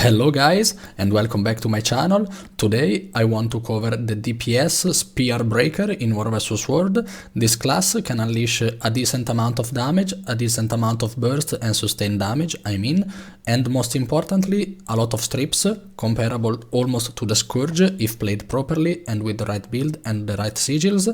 Hello guys and welcome back to my channel. Today I want to cover the DPS Spearbreaker in War vs World. This class can unleash a decent amount of damage, a decent amount of burst and sustained damage, and most importantly a lot of strips, comparable almost to the Scourge if played properly and with the right build and the right sigils.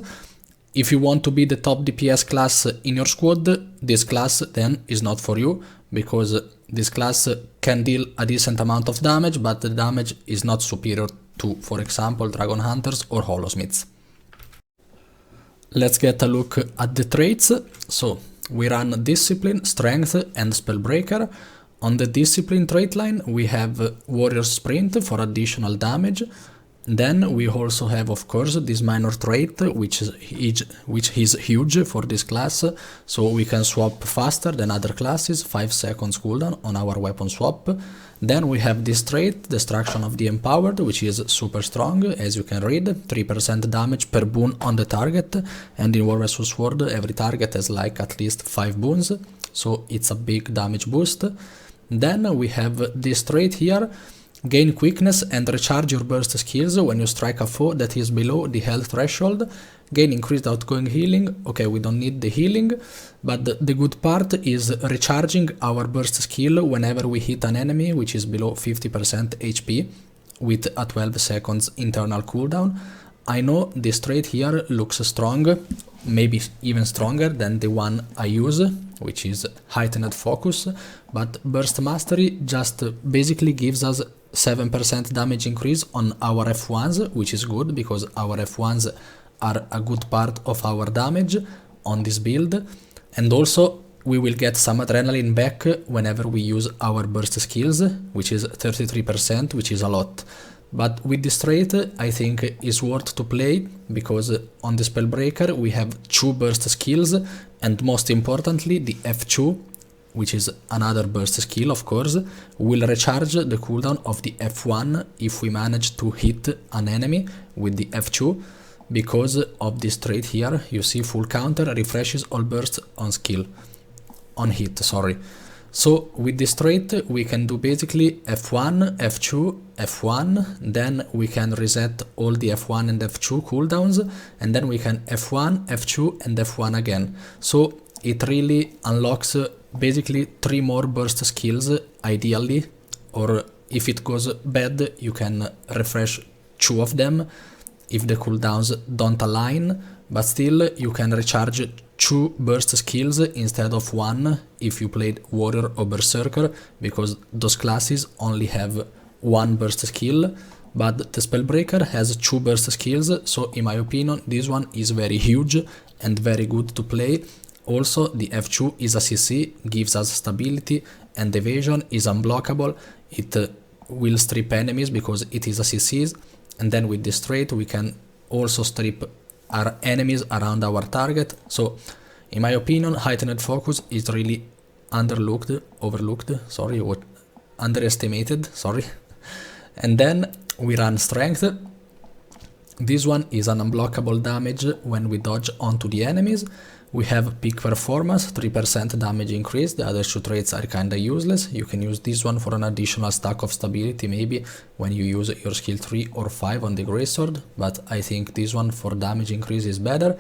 If you want to be the top DPS class in your squad, this class then is not for you, because this class can deal a decent amount of damage, but the damage is not superior to, for example, Dragon Hunters or Holosmiths. Let's get a look at the traits. So we run Discipline, Strength and Spellbreaker. On the Discipline trait line we have Warrior Sprint for additional damage. Then we also have, of course, this minor trait, which is huge for this class, so we can swap faster than other classes, 5 seconds cooldown on our weapon swap. Then we have this trait, Destruction of the Empowered, which is super strong, as you can read, 3% damage per boon on the target, and in War vs World every target has like at least 5 boons, so it's a big damage boost. Then we have this trait here, Gain quickness and recharge your burst skills when you strike a foe that is below the health threshold. Gain increased outgoing healing. Okay, we don't need the healing, but the good part is recharging our burst skill whenever we hit an enemy which is below 50% HP with a 12 seconds internal cooldown. I know this trait here looks strong, maybe even stronger than the one I use, which is Heightened Focus, but Burst Mastery just basically gives us 7% damage increase on our F1s, which is good because our F1s are a good part of our damage on this build, and also we will get some adrenaline back whenever we use our burst skills, which is 33%, which is a lot. But with this trait I think is worth to play, because on the Spellbreaker we have 2 burst skills, and most importantly the F2, which is another burst skill of course, will recharge the cooldown of the F1 if we manage to hit an enemy with the F2. Because of this trait here, you see full counter refreshes all bursts on hit. So with this trait we can do basically F1, F2, F1, then we can reset all the F1 and F2 cooldowns, and then we can F1, F2 and F1 again. So it really unlocks basically 3 more burst skills ideally, or if it goes bad you can refresh 2 of them if the cooldowns don't align, but still you can recharge 2 burst skills instead of 1 if you played Warrior or Berserker, because those classes only have 1 burst skill, but the Spellbreaker has 2 burst skills, so in my opinion this one is very huge and very good to play. Also the F2 is a CC, gives us stability, and evasion is unblockable, it will strip enemies because it is a CC, and then with this trait we can also strip our enemies around our target. So in my opinion Heightened Focus is really underestimated, And then we run Strength. This one is an unblockable damage when we dodge onto the enemies. We have Peak Performance, 3% damage increase, the other 2 traits are kinda useless. You can use this one for an additional stack of stability maybe when you use your skill 3 or 5 on the Greatsword, but I think this one for damage increase is better.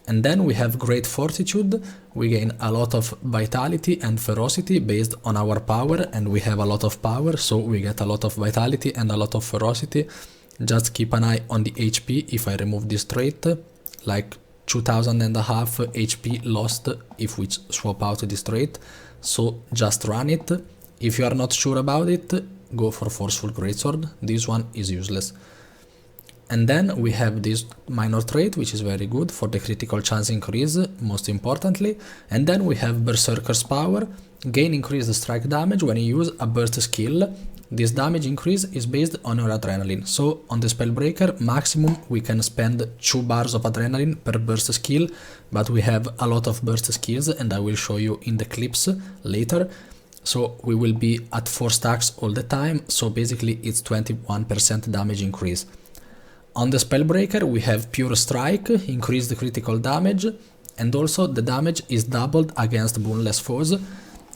And then we have Great Fortitude. We gain a lot of vitality and ferocity based on our power, and we have a lot of power, so we get a lot of vitality and a lot of ferocity. Just keep an eye on the HP if I remove this trait, like 2,500 HP lost if we swap out this trait, so just run it. If you are not sure about it, go for Forceful Greatsword, this one is useless. And then we have this minor trait, which is very good for the critical chance increase, most importantly. And then we have Berserker's Power, gain increased strike damage when you use a burst skill. This damage increase is based on your adrenaline, so on the Spellbreaker maximum we can spend 2 bars of adrenaline per burst skill, but we have a lot of burst skills and I will show you in the clips later. So we will be at 4 stacks all the time, so basically it's 21% damage increase. On the Spellbreaker we have Pure Strike, increased critical damage, and also the damage is doubled against boonless foes.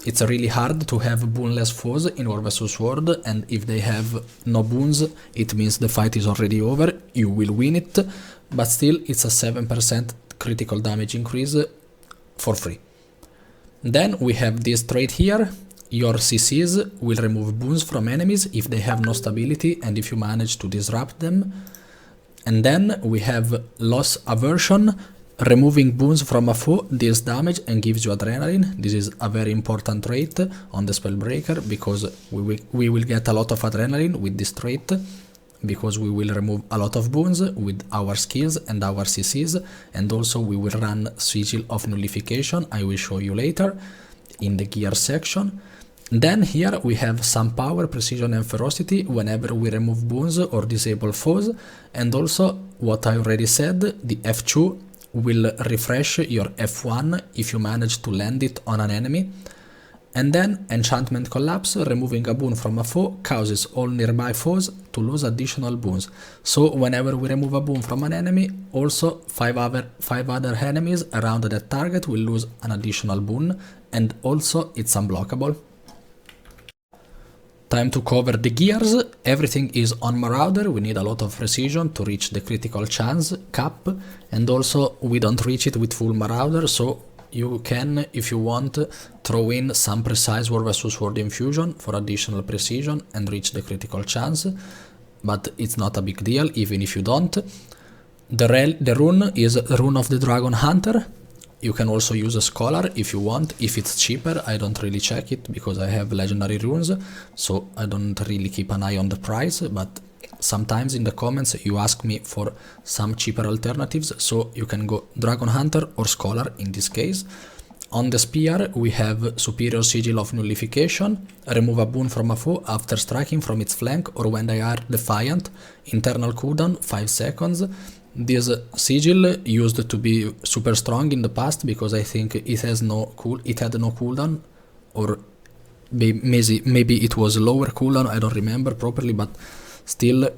it's really hard to have boonless foes in War vs World, and if they have no boons, it means the fight is already over, you will win it, but still it's a 7% critical damage increase for free. Then we have this trait here. Your CCs will remove boons from enemies if they have no stability and if you manage to disrupt them. And then we have loss aversion. Removing boons from a foe deals damage and gives you adrenaline. This is a very important trait on the Spearbreaker because we will get a lot of adrenaline with this trait, because we will remove a lot of boons with our skills and our CCs, and also we will run Sigil of Nullification, I will show you later in the gear section. Then here we have some power, precision and ferocity whenever we remove boons or disable foes, and also what I already said, the F2 will refresh your F1 if you manage to land it on an enemy. And then Enchantment Collapse, removing a boon from a foe causes all nearby foes to lose additional boons. So whenever we remove a boon from an enemy, also 5 other enemies around that target will lose an additional boon, and also it's unblockable. Time to cover the gears. Everything is on Marauder, we need a lot of precision to reach the critical chance cap, and also we don't reach it with full Marauder, so you can, if you want, throw in some precise War vs World infusion for additional precision and reach the critical chance, but it's not a big deal even if you don't. The rune is Rune of the Dragon Hunter. You can also use a Scholar if you want, if it's cheaper. I don't really check it because I have legendary runes, so I don't really keep an eye on the price, but sometimes in the comments you ask me for some cheaper alternatives, so you can go Dragon Hunter or Scholar in this case. On the spear we have Superior Sigil of Nullification, remove a boon from a foe after striking from its flank or when they are defiant, internal cooldown 5 seconds. This sigil used to be super strong in the past because I think it had no cooldown, or maybe it was lower cooldown, I don't remember properly, but still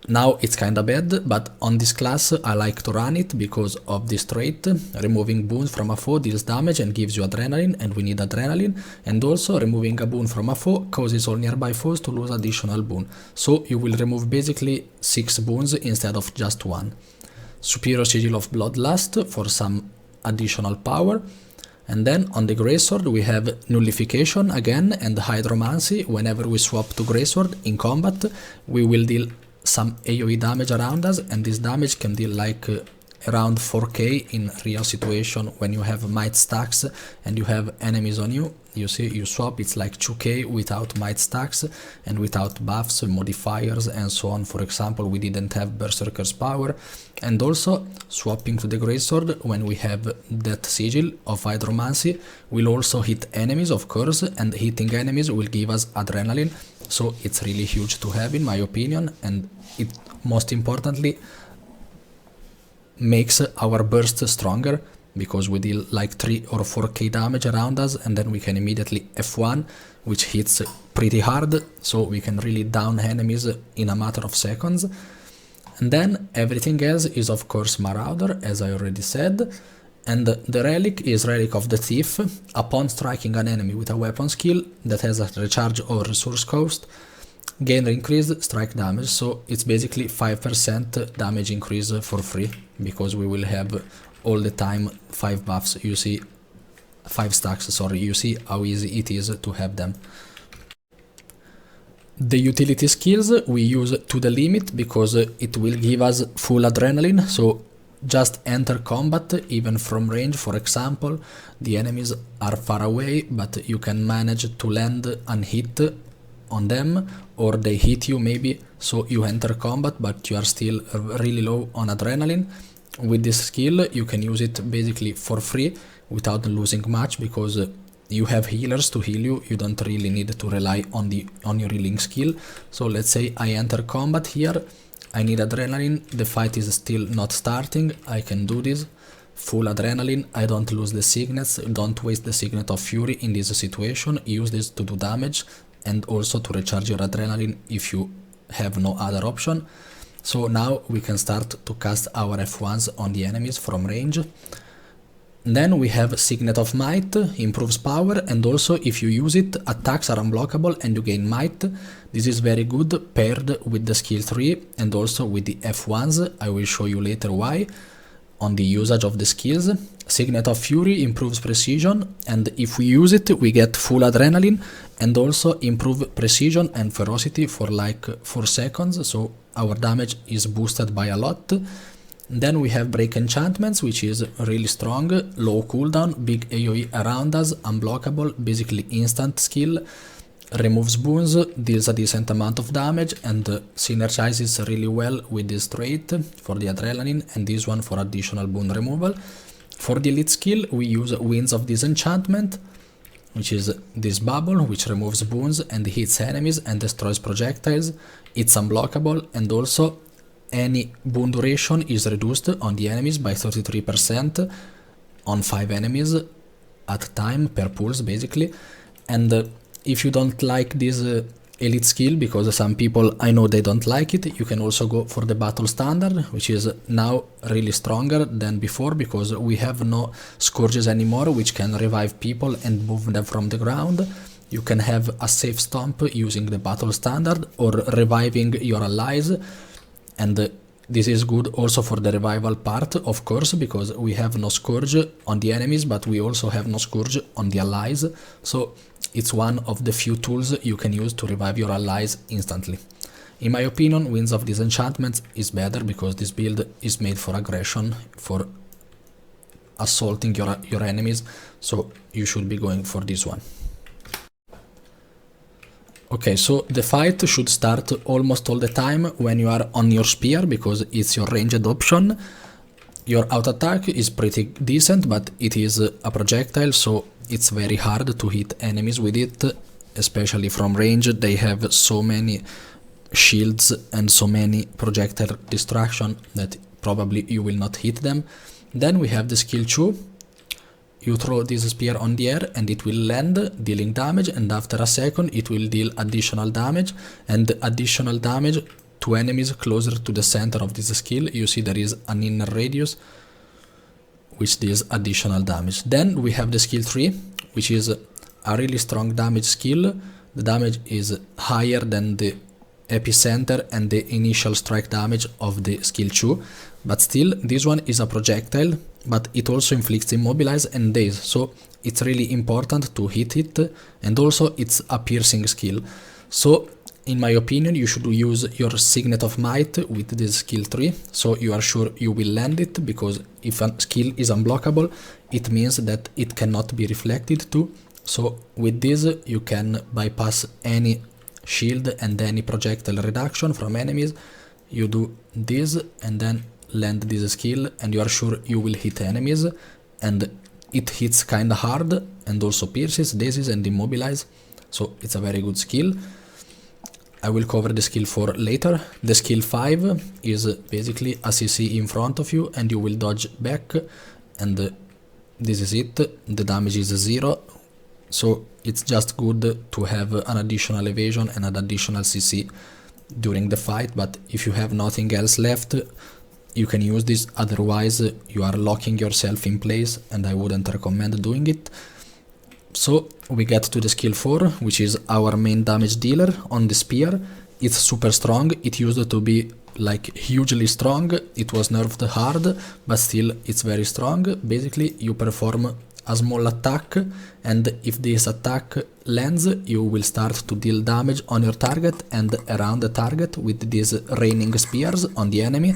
now it's kinda bad. But on this class I like to run it because of this trait. Removing boons from a foe deals damage and gives you adrenaline, and we need adrenaline, and also removing a boon from a foe causes all nearby foes to lose additional boon, so you will remove basically 6 boons instead of just 1. Superior Sigil of Bloodlust for some additional power. And then on the Greysword we have Nullification again and Hydromancy. Whenever we swap to Greysword in combat we will deal some AoE damage around us, and this damage can deal like around 4k in real situation when you have might stacks and you have enemies on you. You see, you swap, it's like 2k without might stacks and without buffs, modifiers and so on. For example, we didn't have Berserker's power. And also swapping to the Greysword when we have that sigil of Hydromancy will also hit enemies, of course, and hitting enemies will give us adrenaline, so it's really huge to have in my opinion, and it most importantly makes our burst stronger because we deal like 3 or 4k damage around us, and then we can immediately F1, which hits pretty hard, so we can really down enemies in a matter of seconds. And then everything else is of course Marauder, as I already said, and the relic is Relic of the Thief. Upon striking an enemy with a weapon skill that has a recharge or resource cost, gain increased strike damage, so it's basically 5% damage increase for free, because we will have all the time 5 buffs, you see, 5 stacks, sorry, you see how easy it is to have them. The utility skills we use to the limit because it will give us full adrenaline, so just enter combat even from range. For example, the enemies are far away but you can manage to land and hit on them, or they hit you maybe, so you enter combat but you are still really low on adrenaline. With this skill you can use it basically for free without losing much because you have healers to heal you, you don't really need to rely on your healing skill. So let's say I enter combat here, I need adrenaline, the fight is still not starting, I can do this, full adrenaline, I don't lose the signets, don't waste the signet of fury in this situation, use this to do damage and also to recharge your adrenaline if you have no other option. So now we can start to cast our F1s on the enemies from range. Then we have Signet of Might, improves power, and also if you use it, attacks are unblockable and you gain might. This is very good paired with the skill 3 and also with the F1s. I will show you later why on the usage of the skills. Signet of Fury improves precision, and if we use it we get full adrenaline and also improve precision and ferocity for like 4 seconds, so our damage is boosted by a lot. Then we have Break Enchantments, which is really strong, low cooldown, big AoE around us, unblockable, basically instant skill, removes boons, deals a decent amount of damage, and synergizes really well with this trait for the adrenaline and this one for additional boon removal. For the elite skill we use Winds of Disenchantment, which is this bubble which removes boons and hits enemies and destroys projectiles. It's unblockable, and also any boon duration is reduced on the enemies by 33% on 5 enemies at a time per pulse basically. And if you don't like this elite skill, because some people I know they don't like it, you can also go for the battle standard, which is now really stronger than before because we have no scourges anymore which can revive people and move them from the ground. You can have a safe stomp using the battle standard or reviving your allies, and this is good also for the revival part, of course, because we have no scourge on the enemies but we also have no scourge on the allies, so it's one of the few tools you can use to revive your allies instantly. In my opinion, Winds of Disenchantment is better because this build is made for aggression, for assaulting your enemies, so you should be going for this one. Okay, so the fight should start almost all the time when you are on your spear because it's your ranged option. Your auto attack is pretty decent, but it is a projectile, so it's very hard to hit enemies with it, especially from range. They have so many shields and so many projectile distraction that probably you will not hit them. Then we have the skill 2. You throw this spear on the air and it will land, dealing damage, and after a second it will deal additional damage, and additional damage to enemies closer to the center of this skill. You see there is an inner radius which deals additional damage. Then we have the skill 3, which is a really strong damage skill. The damage is higher than the epicenter and the initial strike damage of the skill 2, but still this one is a projectile, but it also inflicts immobilize and daze, so it's really important to hit it, and also it's a piercing skill. So in my opinion you should use your Signet of Might with this skill 3, so you are sure you will land it, because if a skill is unblockable it means that it cannot be reflected too. So with this you can bypass any shield and any projectile reduction from enemies. You do this and then land this skill and you are sure you will hit enemies, and it hits kinda hard and also pierces, dazes and immobilize, so it's a very good skill. I will cover the skill 4 later. The skill 5 is basically a CC in front of you and you will dodge back, and this is it. The damage is 0, so it's just good to have an additional evasion and an additional CC during the fight, but if you have nothing else left you can use this, otherwise you are locking yourself in place and I wouldn't recommend doing it. So we get to the skill 4, which is our main damage dealer on the spear. It's super strong. It used to be like hugely strong. It was nerfed hard, but still it's very strong. Basically you perform a small attack, and if this attack lands you will start to deal damage on your target and around the target with these raining spears on the enemy.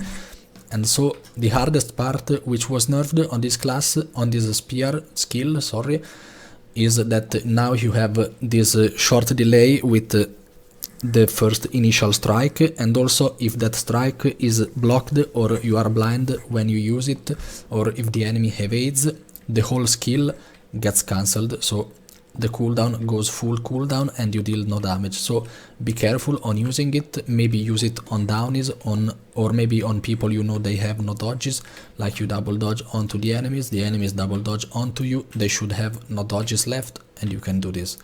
And so the hardest part which was nerfed on this class, on this spear skill, sorry, is that now you have this short delay with the first initial strike, and also if that strike is blocked or you are blind when you use it, or if the enemy evades, the whole skill gets cancelled, so the cooldown goes full cooldown and you deal no damage. So be careful on using it. Maybe use it on downies, or maybe on people you know they have no dodges, like you double dodge onto the enemies double dodge onto you, they should have no dodges left and you can do this.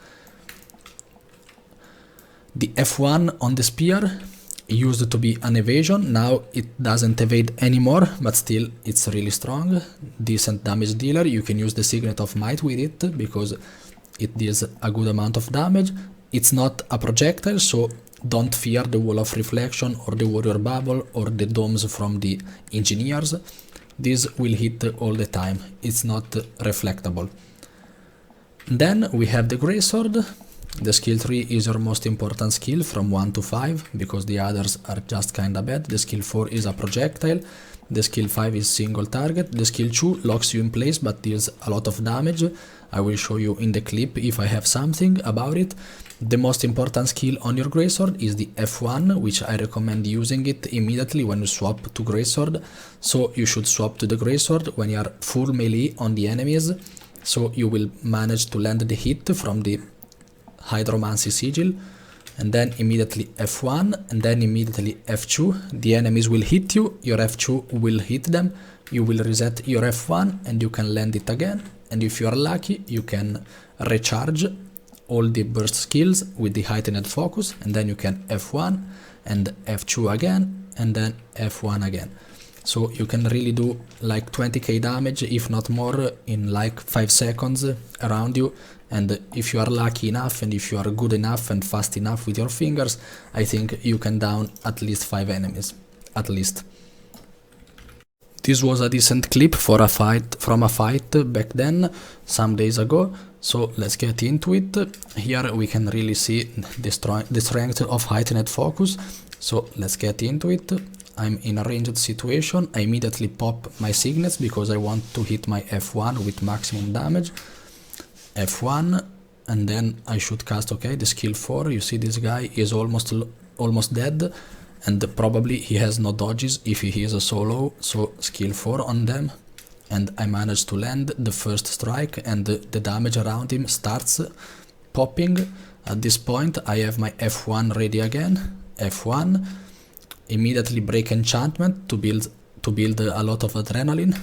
The F1 on the spear used to be an evasion, now it doesn't evade anymore, but still it's really strong, decent damage dealer. You can use the Signet of Might with it because it deals a good amount of damage. It's not a projectile, so don't fear the Wall of Reflection or the Warrior Bubble or the domes from the Engineers. This will hit all the time, it's not reflectable. Then we have the Greysword. The skill 3 is your most important skill from 1 to 5, because the others are just kinda bad. The skill 4 is a projectile. The skill 5 is single target. The skill 2 locks you in place but deals a lot of damage. I will show you in the clip if I have something about it. The most important skill on your Greysword is the F1, which I recommend using it immediately when you swap to Greysword. So you should swap to the Greysword when you are full melee on the enemies, so you will manage to land the hit from the Hydromancy Sigil, and then immediately F1, and then immediately F2. The enemies will hit you, your F2 will hit them, you will reset your F1 and you can land it again, and if you are lucky you can recharge all the burst skills with the heightened focus, and then you can F1 and F2 again, and then F1 again. So you can really do like 20k damage, if not more, in like 5 seconds around you. And if you are lucky enough and if you are good enough and fast enough with your fingers, I think you can down at least 5 enemies, at least. This was a decent clip for a fight, from a fight back then, some days ago. So let's get into it. Here we can really see the strength of heightened focus. So let's get into it. I'm in a ranged situation. I immediately pop my signets because I want to hit my F1 with maximum damage. F1, and then I should cast, okay, the skill 4. You see this guy is almost dead, and probably he has no dodges if he is a solo, so skill 4 on them, and I managed to land the first strike, and the damage around him starts popping. At this point I have my F1 ready again. F1, immediately break enchantment to build a lot of adrenaline.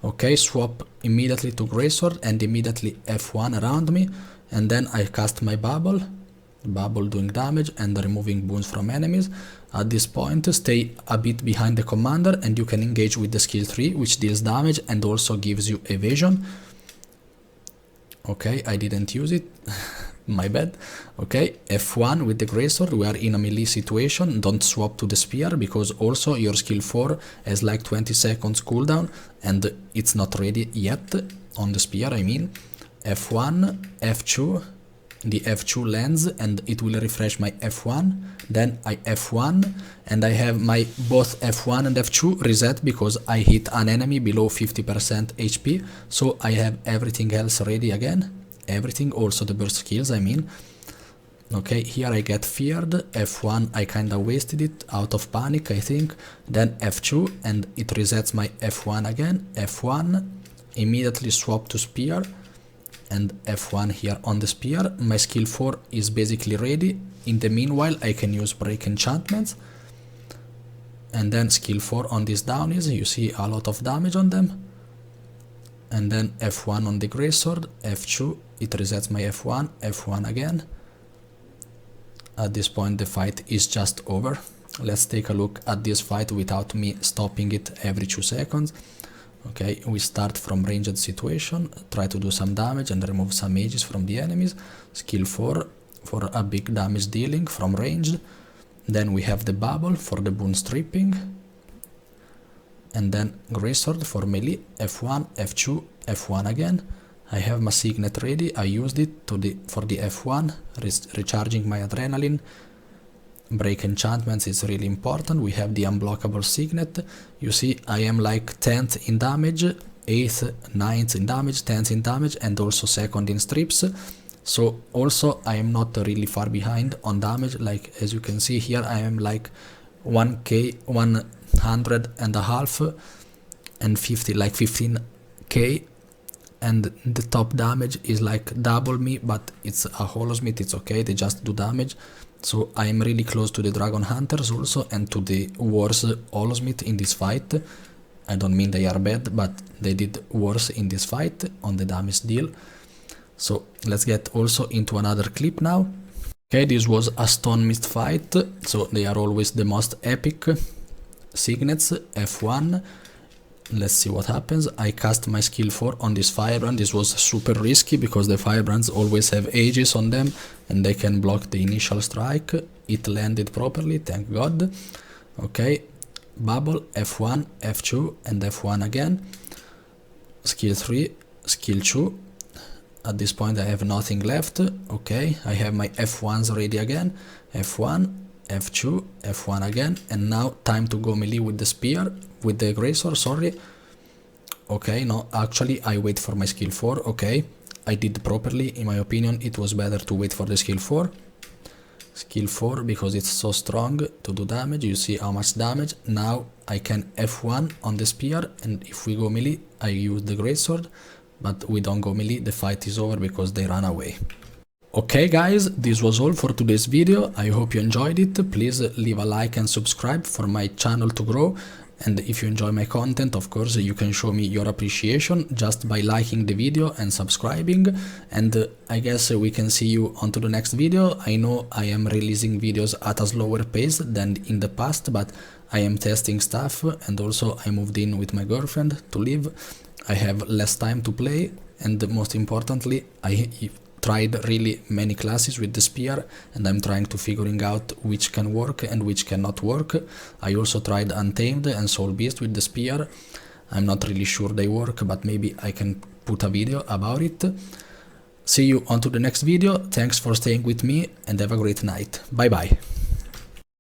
Okay, swap immediately to Greysword and immediately F1 around me, and then I cast my bubble doing damage and removing boons from enemies. At this point stay a bit behind the commander and you can engage with the skill 3, which deals damage and also gives you evasion. Okay, I didn't use it. My bad. Okay, F1 with the Greysword, we are in a melee situation, don't swap to the spear because also your skill 4 has like 20 seconds cooldown and it's not ready yet on the spear, I mean. F1, F2, the F2 lands and it will refresh my F1, then I F1 and I have my both F1 and F2 reset because I hit an enemy below 50% HP, so I have everything else ready again. Everything, also the burst skills, I mean. Okay, here I get feared. F1 I kinda wasted it out of panic, I think. Then F2 and it resets my F1 again. F1, immediately swap to spear and F1 here on the spear. My skill 4 is basically ready. In the meanwhile I can use break enchantments, and then skill 4 on these downies. You see a lot of damage on them. And then F1 on the Greysword, F2, it resets my F1, F1 again. At this point the fight is just over. Let's take a look at this fight without me stopping it every 2 seconds. Okay, we start from ranged situation, try to do some damage and remove some mages from the enemies. Skill 4 for a big damage dealing from ranged. Then we have the bubble for the boon stripping. And then Greysword for melee, F1, F2, F1 again. I have my signet ready, I used it for the F1, recharging my adrenaline. Break enchantments is really important. We have the unblockable signet. You see I am like 10th in damage, 8th, 9th in damage, 10th in damage, and also 2nd in strips. So also I am not really far behind on damage, like as you can see here I am like 100 and a half and 50, like 15k, and the top damage is like double me, but it's a holosmith, it's okay, they just do damage. So I am really close to the dragon hunters also and to the worse holosmith in this fight. I don't mean they are bad, but they did worse in this fight on the damage deal. So let's get also into another clip now. Okay, this was a stone mist fight, so they are always the most epic. Signets, F1. Let's see what happens. I cast my skill 4 on this firebrand. This was super risky because the firebrands always have ages on them and they can block the initial strike. It landed properly, thank God. Okay, bubble, F1, F2 and F1 again. Skill 3, skill 2. At this point I have nothing left. Okay, I have my F1s ready again. F1, F2, F1 again, and now time to go melee with the spear, with the aggressor, sorry. Okay, no, actually I wait for my skill 4, okay. I did properly, in my opinion it was better to wait for the skill 4. Skill 4 because it's so strong to do damage, you see how much damage. Now I can F1 on the spear, and if we go melee I use the greatsword, but we don't go melee, the fight is over because they run away. Okay guys, this was all for today's video. I hope you enjoyed it. Please leave a like and subscribe for my channel to grow. And if you enjoy my content, of course, you can show me your appreciation just by liking the video and subscribing. And I guess we can see you onto the next video. I know I am releasing videos at a slower pace than in the past, but I am testing stuff, and also I moved in with my girlfriend to live. I have less time to play, and most importantly, I tried really many classes with the spear, and I'm trying to figuring out which can work and which cannot work. I also tried Untamed and Soul Beast with the spear. I'm not really sure they work, but maybe I can put a video about it. See you on to the next video. Thanks for staying with me and have a great night. Bye bye.